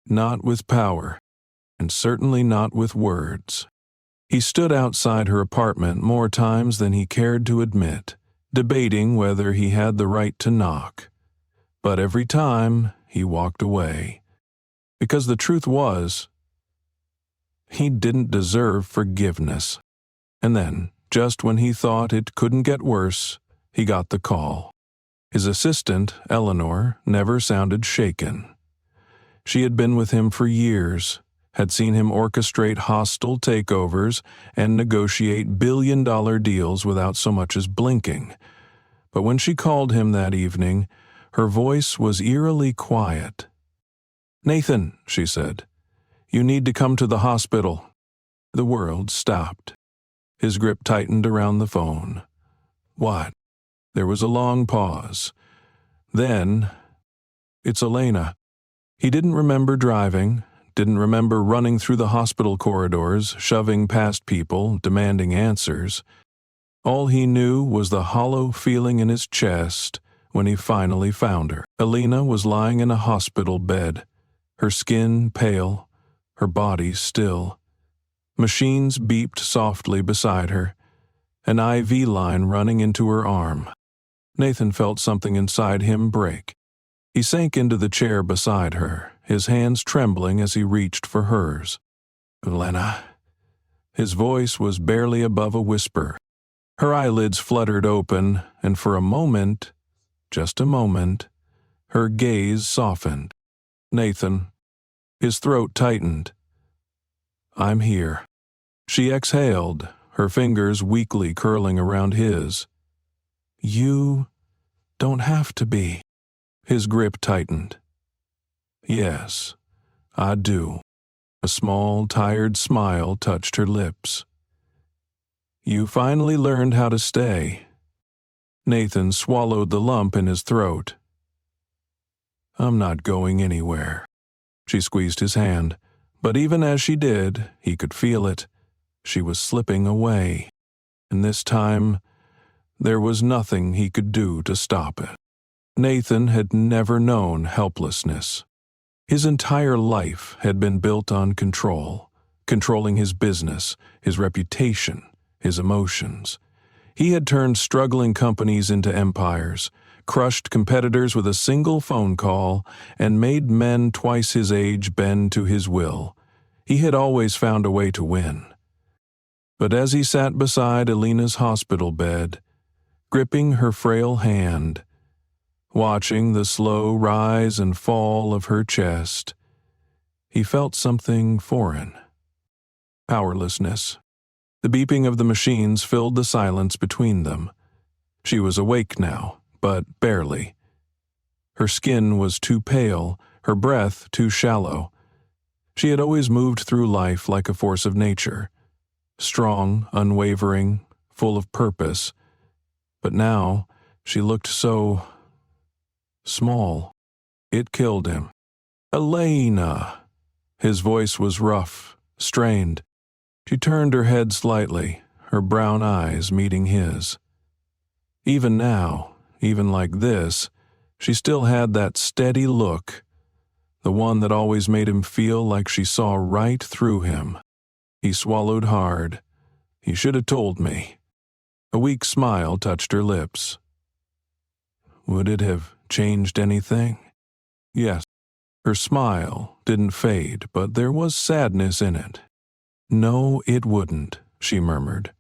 not with power, and certainly not with words. He stood outside her apartment more times than he cared to admit, debating whether he had the right to knock. But every time, he walked away. Because the truth was, he didn't deserve forgiveness. And then, just when he thought it couldn't get worse, he got the call. His assistant, Eleanor, never sounded shaken. She had been with him for years, had seen him orchestrate hostile takeovers and negotiate billion-dollar deals without so much as blinking. But when she called him that evening, her voice was eerily quiet. "Nathan," she said, "you need to come to the hospital." The world stopped. His grip tightened around the phone. "What?" There was a long pause. Then, "It's Elena." He didn't remember driving, didn't remember running through the hospital corridors, shoving past people, demanding answers. All he knew was the hollow feeling in his chest when he finally found her. Alina was lying in a hospital bed, her skin pale, her body still. Machines beeped softly beside her, an IV line running into her arm. Nathan felt something inside him break. He sank into the chair beside her, his hands trembling as he reached for hers. "Elena." His voice was barely above a whisper. Her eyelids fluttered open, and for a moment, just a moment, her gaze softened. "Nathan." His throat tightened. "I'm here." She exhaled, her fingers weakly curling around his. "You don't have to be." His grip tightened. "Yes, I do." A small, tired smile touched her lips. "You finally learned how to stay." Nathan swallowed the lump in his throat. "I'm not going anywhere." She squeezed his hand, but even as she did, he could feel it. She was slipping away, and this time, there was nothing he could do to stop it. Nathan had never known helplessness. His entire life had been built on control, controlling his business, his reputation, his emotions. He had turned struggling companies into empires, crushed competitors with a single phone call, and made men twice his age bend to his will. He had always found a way to win. But as he sat beside Alina's hospital bed, gripping her frail hand, watching the slow rise and fall of her chest, he felt something foreign. Powerlessness. The beeping of the machines filled the silence between them. She was awake now, but barely. Her skin was too pale, her breath too shallow. She had always moved through life like a force of nature, strong, unwavering, full of purpose. But now she looked so small. It killed him. "Elena!" His voice was rough, strained. She turned her head slightly, her brown eyes meeting his. Even now, even like this, she still had that steady look, the one that always made him feel like she saw right through him. He swallowed hard. "He should have told me." A weak smile touched her lips. "Would it have changed anything?" Yes. Her smile didn't fade, but there was sadness in it. "No, it wouldn't," she murmured.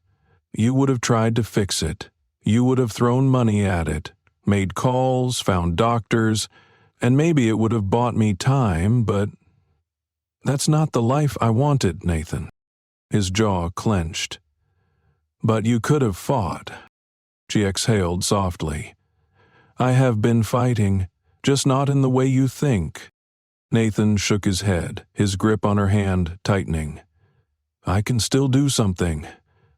"You would have tried to fix it. You would have thrown money at it, made calls, found doctors, and maybe it would have bought me time, but that's not the life I wanted, Nathan." His jaw clenched. "But you could have fought." She exhaled softly. "I have been fighting, just not in the way you think." Nathan shook his head, his grip on her hand tightening. "I can still do something.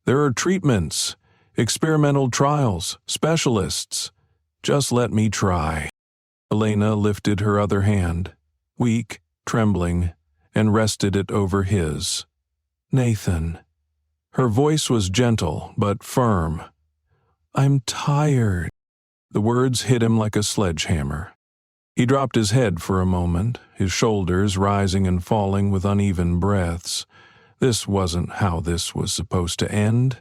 There are treatments, experimental trials, specialists. Just let me try." Elena lifted her other hand, weak, trembling, and rested it over his. "Nathan." Her voice was gentle but firm. "I'm tired." The words hit him like a sledgehammer. He dropped his head for a moment, his shoulders rising and falling with uneven breaths. This wasn't how this was supposed to end.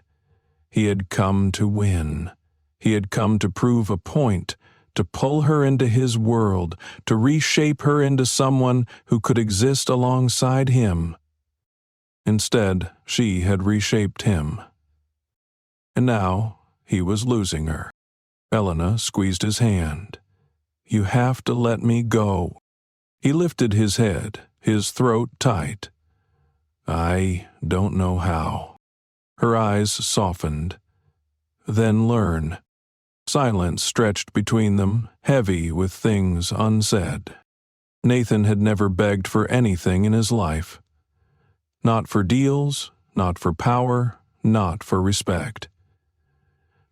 He had come to win. He had come to prove a point, to pull her into his world, to reshape her into someone who could exist alongside him. Instead, she had reshaped him. And now, he was losing her. Elena squeezed his hand. "You have to let me go." He lifted his head, his throat tight. "I don't know how." Her eyes softened. "Then learn." Silence stretched between them, heavy with things unsaid. Nathan had never begged for anything in his life. Not for deals, not for power, not for respect.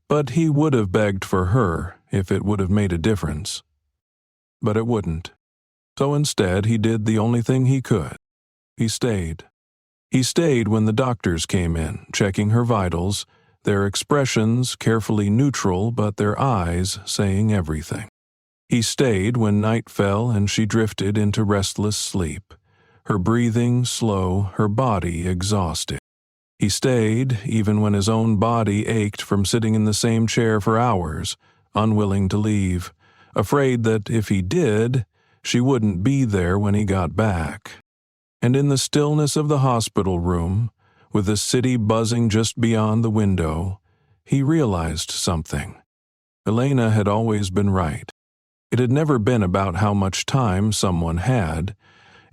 But he would have begged for her if it would have made a difference. But it wouldn't. So instead he did the only thing he could. He stayed. He stayed when the doctors came in, checking her vitals, their expressions carefully neutral but their eyes saying everything. He stayed when night fell and she drifted into restless sleep, her breathing slow, her body exhausted. He stayed even when his own body ached from sitting in the same chair for hours, unwilling to leave, afraid that if he did, she wouldn't be there when he got back. And in the stillness of the hospital room, with the city buzzing just beyond the window, he realized something. Elena had always been right. It had never been about how much time someone had.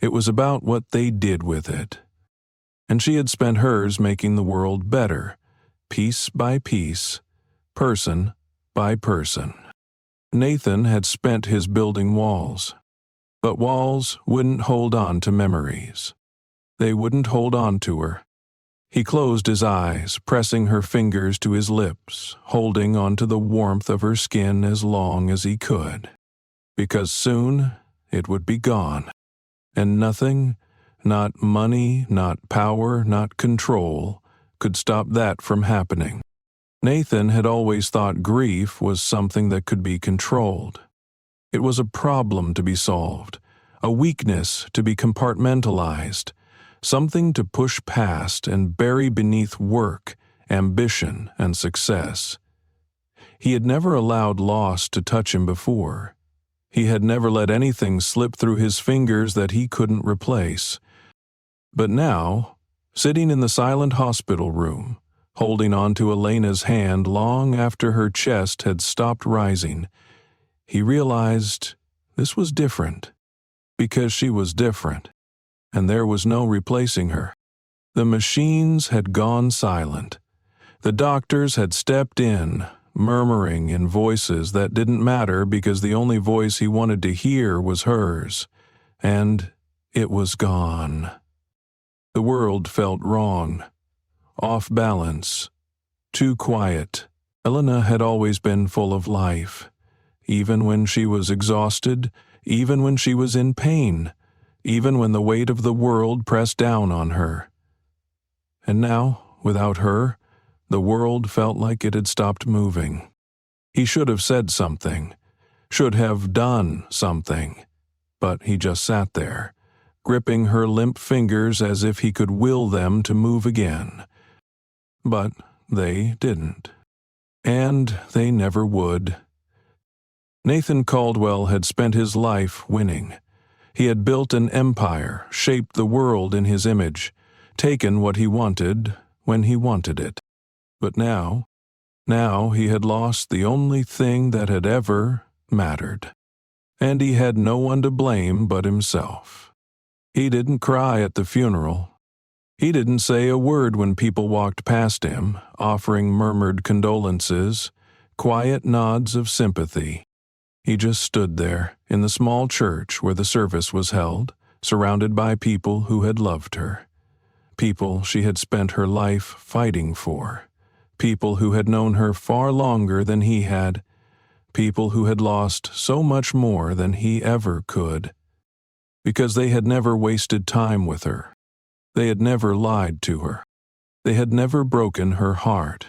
It was about what they did with it. And she had spent hers making the world better, piece by piece, person by person. Nathan had spent his building walls. But walls wouldn't hold on to memories. They wouldn't hold on to her. He closed his eyes, pressing her fingers to his lips, holding on to the warmth of her skin as long as he could. Because soon it would be gone. And nothing, not money, not power, not control, could stop that from happening. Nathan had always thought grief was something that could be controlled. It was a problem to be solved, a weakness to be compartmentalized, something to push past and bury beneath work, ambition, and success. He had never allowed loss to touch him before. He had never let anything slip through his fingers that he couldn't replace. But now, sitting in the silent hospital room, holding on to Elena's hand long after her chest had stopped rising, he realized this was different, because she was different, and there was no replacing her. The machines had gone silent. The doctors had stepped in, murmuring in voices that didn't matter because the only voice he wanted to hear was hers, and it was gone. The world felt wrong, off balance, too quiet. Elena had always been full of life, even when she was exhausted, even when she was in pain, even when the weight of the world pressed down on her. And now, without her, the world felt like it had stopped moving. He should have said something, should have done something, but he just sat there, gripping her limp fingers as if he could will them to move again. But they didn't. And they never would. Nathan Caldwell had spent his life winning. He had built an empire, shaped the world in his image, taken what he wanted when he wanted it. But now he had lost the only thing that had ever mattered. And he had no one to blame but himself. He didn't cry at the funeral. He didn't say a word when people walked past him, offering murmured condolences, quiet nods of sympathy. He just stood there, in the small church where the service was held, surrounded by people who had loved her. People she had spent her life fighting for. People who had known her far longer than he had. People who had lost so much more than he ever could. Because they had never wasted time with her. They had never lied to her. They had never broken her heart.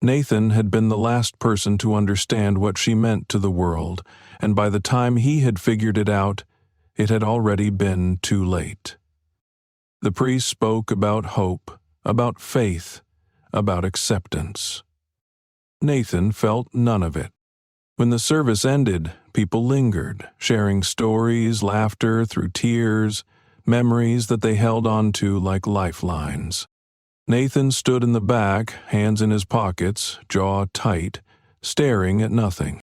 Nathan had been the last person to understand what she meant to the world, and by the time he had figured it out, it had already been too late. The priest spoke about hope, about faith, about acceptance. Nathan felt none of it. When the service ended, people lingered, sharing stories, laughter through tears, memories that they held on to like lifelines. Nathan stood in the back, hands in his pockets, jaw tight, staring at nothing.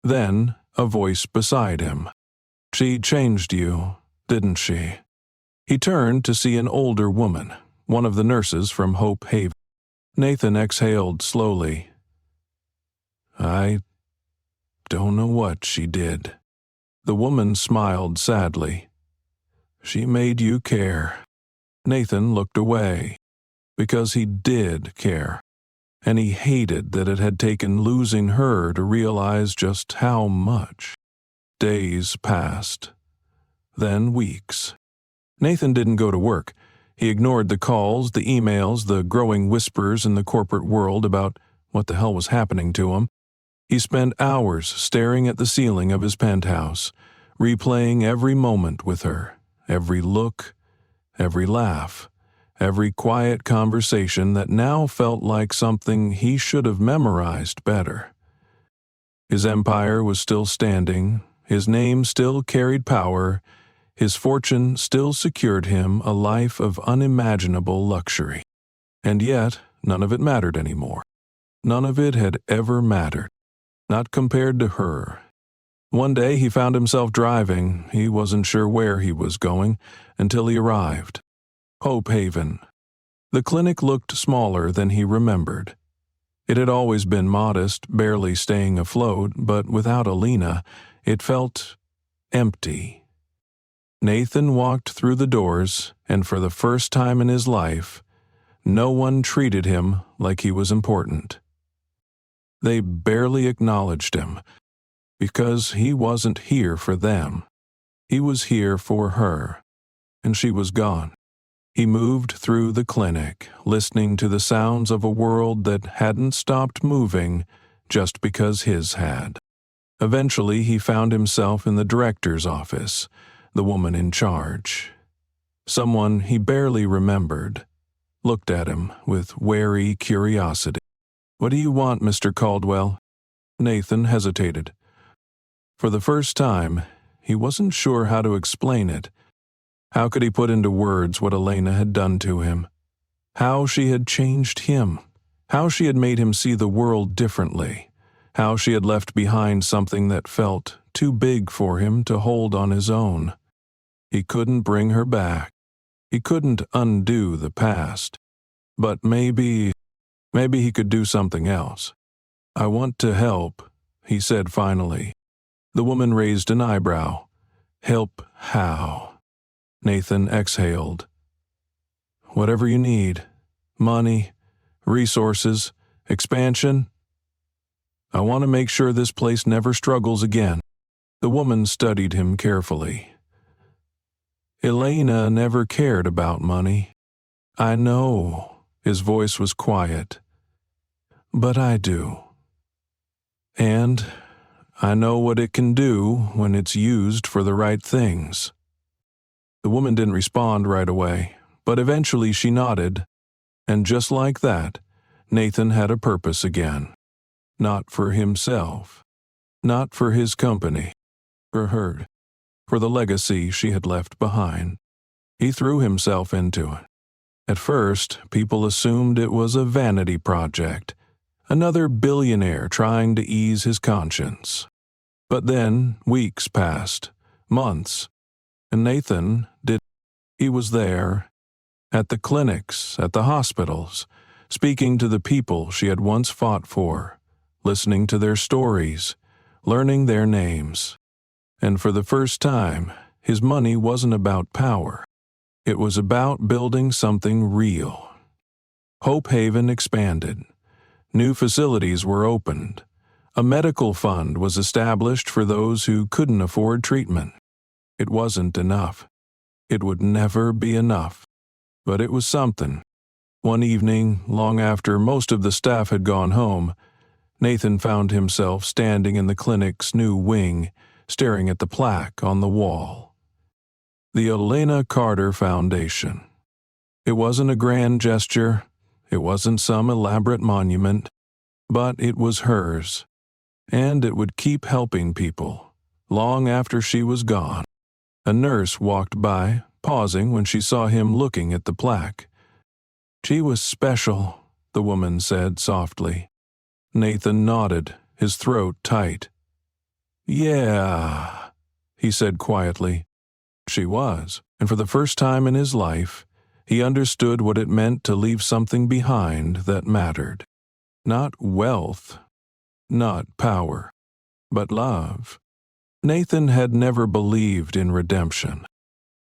Then, a voice beside him. "She changed you, didn't she?" He turned to see an older woman, one of the nurses from Hope Haven. Nathan exhaled slowly. "I don't know what she did." The woman smiled sadly. "She made you care." Nathan looked away. Because he did care, and he hated that it had taken losing her to realize just how much. Days passed, then weeks. Nathan didn't go to work. He ignored the calls, the emails, the growing whispers in the corporate world about what the hell was happening to him. He spent hours staring at the ceiling of his penthouse, replaying every moment with her, every look, every laugh, every quiet conversation that now felt like something he should have memorized better. His empire was still standing, his name still carried power, his fortune still secured him a life of unimaginable luxury. And yet, none of it mattered anymore. None of it had ever mattered, not compared to her. One day he found himself driving. He wasn't sure where he was going until he arrived. Hope Haven. The clinic looked smaller than he remembered. It had always been modest, barely staying afloat, but without Alina, it felt empty. Nathan walked through the doors, and for the first time in his life, no one treated him like he was important. They barely acknowledged him, because he wasn't here for them. He was here for her, and she was gone. He moved through the clinic, listening to the sounds of a world that hadn't stopped moving just because his had. Eventually, he found himself in the director's office, the woman in charge. Someone he barely remembered looked at him with wary curiosity. "What do you want, Mr. Caldwell?" Nathan hesitated. For the first time, he wasn't sure how to explain it. How could he put into words what Elena had done to him? How she had changed him? How she had made him see the world differently? How she had left behind something that felt too big for him to hold on his own? He couldn't bring her back. He couldn't undo the past. But maybe he could do something else. "I want to help," he said finally. The woman raised an eyebrow. "Help how?" Nathan exhaled. "Whatever you need. Money, resources, expansion. I want to make sure this place never struggles again." The woman studied him carefully. "Elena never cared about money." "I know." His voice was quiet. "But I do. And I know what it can do when it's used for the right things." The woman didn't respond right away, but eventually she nodded, and just like that, Nathan had a purpose again. Not for himself, not for his company, for her, for the legacy she had left behind. He threw himself into it. At first, people assumed it was a vanity project, another billionaire trying to ease his conscience. But then weeks passed, months, and Nathan did. He was there, at the clinics, at the hospitals, speaking to the people she had once fought for, listening to their stories, learning their names. And for the first time, his money wasn't about power. It was about building something real. Hope Haven expanded. New facilities were opened. A medical fund was established for those who couldn't afford treatment. It wasn't enough. It would never be enough. But it was something. One evening, long after most of the staff had gone home, Nathan found himself standing in the clinic's new wing, staring at the plaque on the wall. The Elena Carter Foundation. It wasn't a grand gesture. It wasn't some elaborate monument. But it was hers. And it would keep helping people, long after she was gone. A nurse walked by, pausing when she saw him looking at the plaque. "She was special," the woman said softly. Nathan nodded, his throat tight. "Yeah," he said quietly. She was, and for the first time in his life, he understood what it meant to leave something behind that mattered. Not wealth, not power, but love. Nathan had never believed in redemption.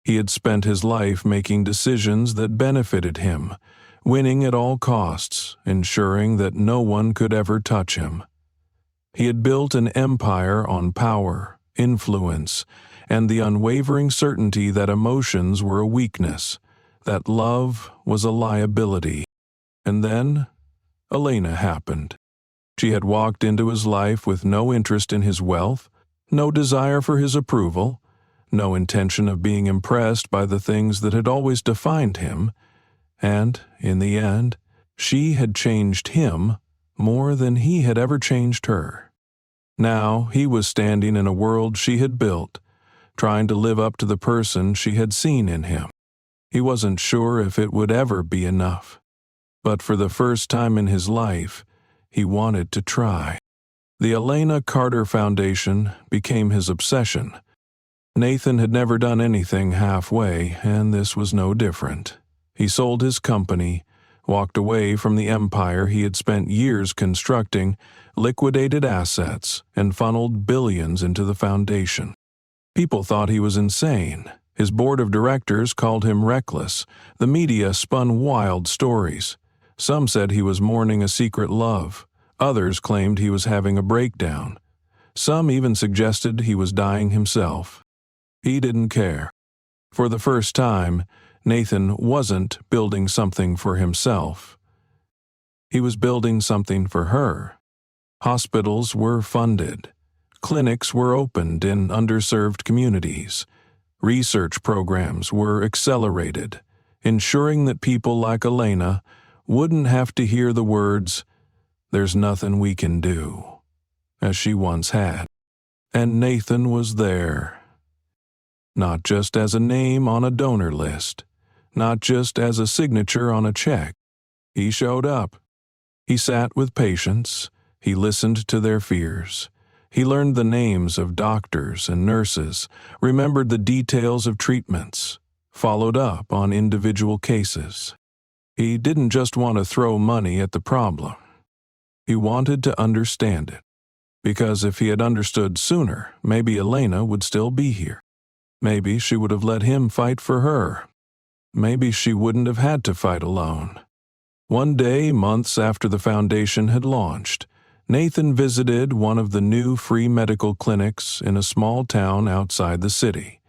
He had spent his life making decisions that benefited him, winning at all costs, ensuring that no one could ever touch him. He had built an empire on power, influence, and the unwavering certainty that emotions were a weakness, that love was a liability. And then Elena happened. She had walked into his life with no interest in his wealth, no desire for his approval, no intention of being impressed by the things that had always defined him, and, in the end, she had changed him more than he had ever changed her. Now he was standing in a world she had built, trying to live up to the person she had seen in him. He wasn't sure if it would ever be enough, but for the first time in his life, he wanted to try. The Elena Carter Foundation became his obsession. Nathan had never done anything halfway, and this was no different. He sold his company, walked away from the empire he had spent years constructing, liquidated assets, and funneled billions into the foundation. People thought he was insane. His board of directors called him reckless. The media spun wild stories. Some said he was mourning a secret love. Others claimed he was having a breakdown. Some even suggested he was dying himself. He didn't care. For the first time, Nathan wasn't building something for himself. He was building something for her. Hospitals were funded. Clinics were opened in underserved communities. Research programs were accelerated, ensuring that people like Elena wouldn't have to hear the words, "There's nothing we can do," as she once had. And Nathan was there. Not just as a name on a donor list, not just as a signature on a check. He showed up. He sat with patients. He listened to their fears. He learned the names of doctors and nurses, remembered the details of treatments, followed up on individual cases. He didn't just want to throw money at the problem. He wanted to understand it, because if he had understood sooner, maybe Elena would still be here. Maybe she would have let him fight for her. Maybe she wouldn't have had to fight alone. One day, months after the foundation had launched, Nathan visited one of the new free medical clinics in a small town outside the city.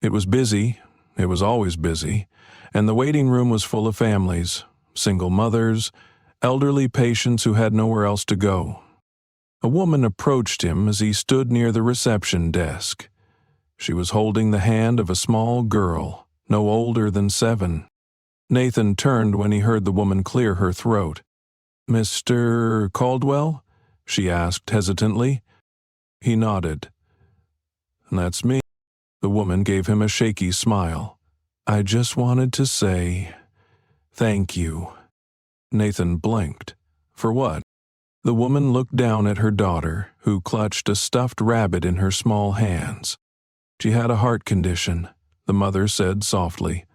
It was busy, it was always busy, and the waiting room was full of families, single mothers, elderly patients who had nowhere else to go. A woman approached him as he stood near the reception desk. She was holding the hand of a small girl, no older than 7. Nathan turned when he heard the woman clear her throat. "Mr. Caldwell?" she asked hesitantly. He nodded. "That's me." The woman gave him a shaky smile. "I just wanted to say thank you." Nathan blinked. For what? The woman looked down at her daughter, who clutched a stuffed rabbit in her small hands. "She had a heart condition," the mother said softly.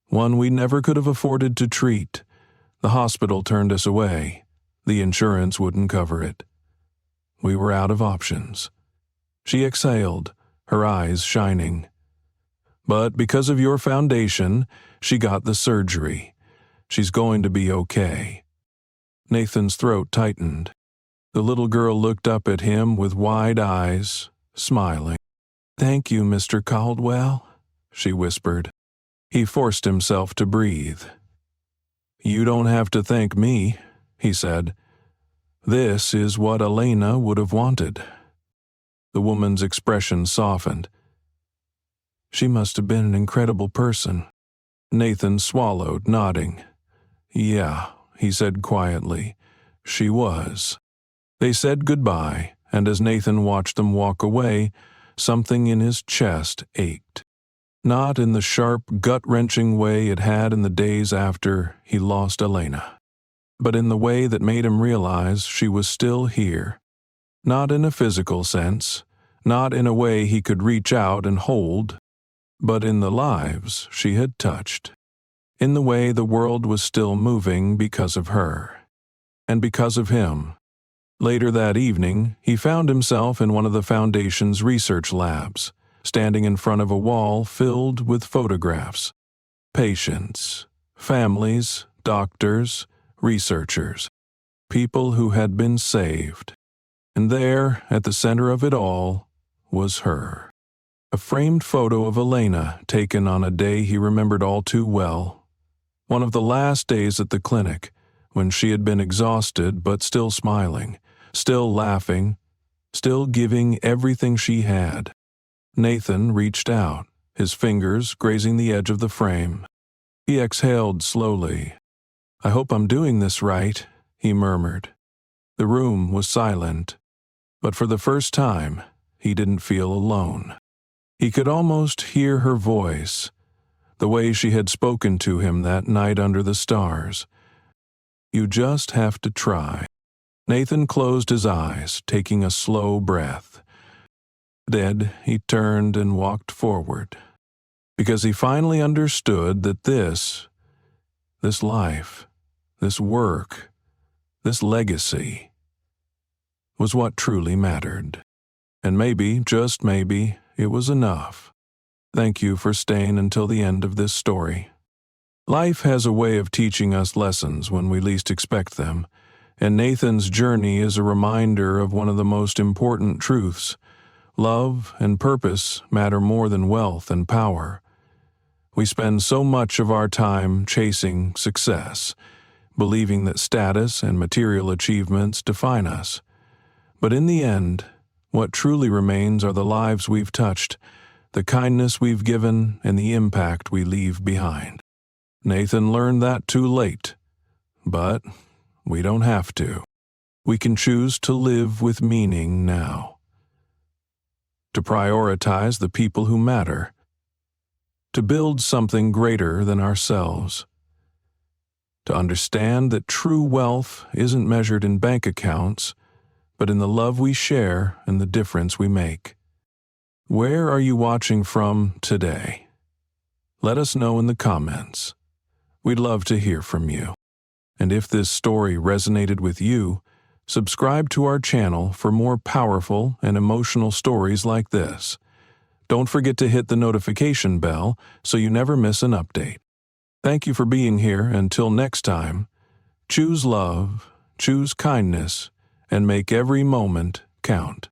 "One we never could have afforded to treat. The hospital turned us away. The insurance wouldn't cover it. We were out of options." She exhaled, her eyes shining. "But because of your foundation, she got the surgery. She's going to be okay." Nathan's throat tightened. The little girl looked up at him with wide eyes, smiling. "Thank you, Mr. Caldwell," she whispered. He forced himself to breathe. "You don't have to thank me," he said. "This is what Elena would have wanted." The woman's expression softened. "She must have been an incredible person." Nathan swallowed, nodding. "Yeah," he said quietly. "She was." They said goodbye, and as Nathan watched them walk away, something in his chest ached. Not in the sharp, gut-wrenching way it had in the days after he lost Elena, but in the way that made him realize she was still here. Not in a physical sense, not in a way he could reach out and hold, but in the lives she had touched. In the way the world was still moving because of her. And because of him. Later that evening, he found himself in one of the Foundation's research labs, standing in front of a wall filled with photographs. Patients, families, doctors, researchers, people who had been saved. And there, at the center of it all, was her. A framed photo of Elena taken on a day he remembered all too well. One of the last days at the clinic, when she had been exhausted but still smiling, still laughing, still giving everything she had. Nathan reached out, his fingers grazing the edge of the frame. He exhaled slowly. "I hope I'm doing this right," he murmured. The room was silent, but for the first time, he didn't feel alone. He could almost hear her voice, the way she had spoken to him that night under the stars. "You just have to try." Nathan closed his eyes, taking a slow breath. Then he turned and walked forward, because he finally understood that this life, this work, this legacy, was what truly mattered. And maybe, just maybe, it was enough. Thank you for staying until the end of this story. Life has a way of teaching us lessons when we least expect them, and Nathan's journey is a reminder of one of the most important truths. Love and purpose matter more than wealth and power. We spend so much of our time chasing success, believing that status and material achievements define us. But in the end, what truly remains are the lives we've touched, the kindness we've given, and the impact we leave behind. Nathan learned that too late, but we don't have to. We can choose to live with meaning now, to prioritize the people who matter, to build something greater than ourselves, to understand that true wealth isn't measured in bank accounts, but in the love we share and the difference we make. Where are you watching from today? Let us know in the comments. We'd love to hear from you. And if this story resonated with you, subscribe to our channel for more powerful and emotional stories like this. Don't forget to hit the notification bell so you never miss an update. Thank you for being here. Until next time, choose love, choose kindness, and make every moment count.